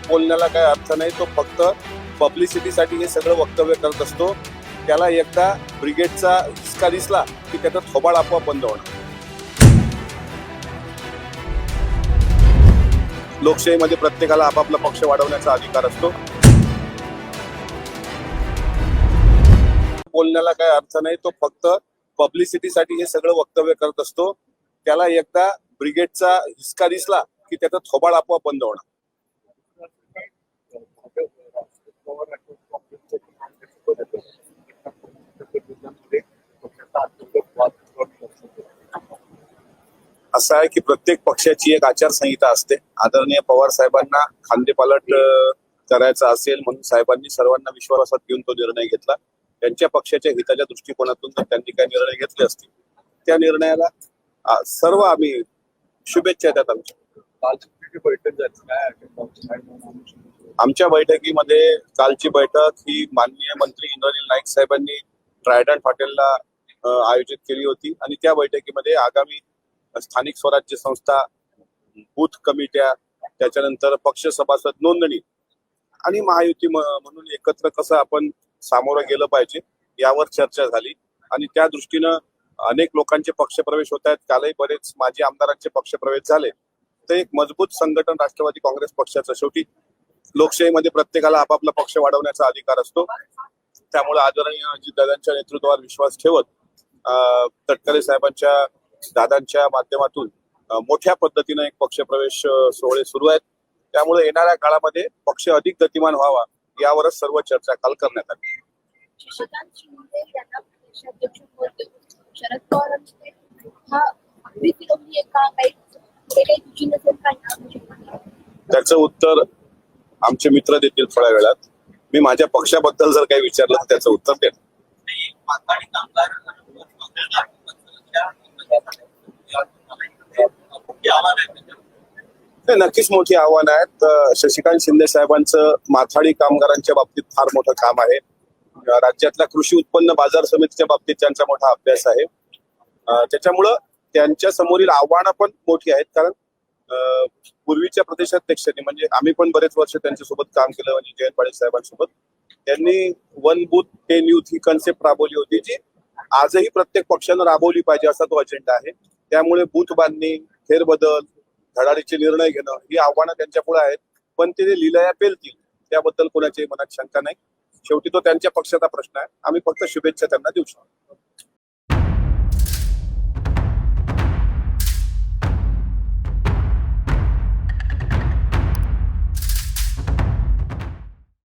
बोलण्याला काही अर्थ नाही. तो फक्त पब्लिसिटीसाठी हे सगळं वक्तव्य करत असतो. त्याला एकदा ब्रिगेडचा हिसका दिसला की त्याचा थोबाड आपोआप बंद होणार. लोकशाहीमध्ये प्रत्येकाला आपापला पक्ष वाढवण्याचा अधिकार असतो. बोलण्याला काही अर्थ नाही. तो फक्त पब्लिसिटीसाठी हे सगळं वक्तव्य करत असतो. त्याला एकदा ब्रिगेडचा हिसका दिसला की त्याचा थोबाड आपोआप बंद होणार. असं आहे की प्रत्येक पक्षाची एक आचारसंहिता असते. आदरणीय पवार साहेबांना खांदेपालट करायचा असेल म्हणून साहेबांनी सर्वांना विश्वासात घेऊन तो निर्णय घेतला. त्यांच्या पक्षाच्या हिताच्या दृष्टिकोनातून जर त्यांनी काही निर्णय घेतले असतील त्या निर्णयाला सर्व आम्ही शुभेच्छा देतात. आमच्या बैठकीमध्ये कालची बैठक ही माननीय मंत्री इंद्रनील नाईक साहेबांनी ट्रायडंट हॉटेलला आयोजित केली होती आणि त्या बैठकीमध्ये आगामी स्थानिक स्वराज्य संस्था, बूथ कमिट्या, त्याच्यानंतर पक्ष सभासद नोंदणी आणि महायुती म्हणून एकत्र कसं आपण सामोरं गेलं पाहिजे यावर चर्चा झाली आणि त्या दृष्टीनं अनेक लोकांचे पक्षप्रवेश होत आहेत. कालही बरेच माजी आमदारांचे पक्षप्रवेश झाले. तर एक मजबूत संघटन राष्ट्रवादी काँग्रेस पक्षाचं. शेवटी लोकशाहीमध्ये प्रत्येकाला आपापला पक्ष वाढवण्याचा अधिकार असतो. त्यामुळे आदरणीय अजितदादांच्या नेतृत्वावर विश्वास ठेवत तटकरे साहेबांच्या दादांच्या माध्यमातून मोठ्या पद्धतीनं एक पक्षप्रवेश सोहळे सुरू आहेत. त्यामुळे येणाऱ्या काळामध्ये पक्ष अधिक गतिमान व्हावा यावरच सर्व चर्चा काल करण्यात आली. त्याचं उत्तर आमचे मित्र देतील थोड्या वेळात. मी माझ्या पक्षाबद्दल जर काही विचारलं तर त्याचं उत्तर देईल. नक्कीच मोठी आव्हान आहेत. शशिकांत शिंदे साहेबांचं माथाडी कामगारांच्या बाबतीत फार मोठं काम आहे. राज्यातल्या कृषी उत्पन्न बाजार समितीच्या बाबतीत त्यांचा मोठा अभ्यास आहे. त्याच्यामुळं त्यांच्या समोरील आव्हानं पण मोठी आहेत. कारण पूर्वीच्या प्रदेशाध्यक्षांनी म्हणजे आम्ही पण बरेच वर्ष त्यांच्यासोबत काम केलं. म्हणजे जयंत पाटील साहेबांसोबत त्यांनी वन बूथ 10 यूथ ही कन्सेप्ट राबवली होती, जी आजही प्रत्येक पक्षानं राबवली पाहिजे असा तो अजेंडा आहे. त्यामुळे बूथ बांधणी, फेरबदल, धडाडीचे निर्णय घेणं ही आव्हानं त्यांच्या पुढे आहेत. पण ते लिलाया पेलतील त्याबद्दल कोणाच्याही मनात शंका नाही. शेवटी तो त्यांच्या पक्षाचा प्रश्न आहे. आम्ही फक्त शुभेच्छा त्यांना देऊ शकतो.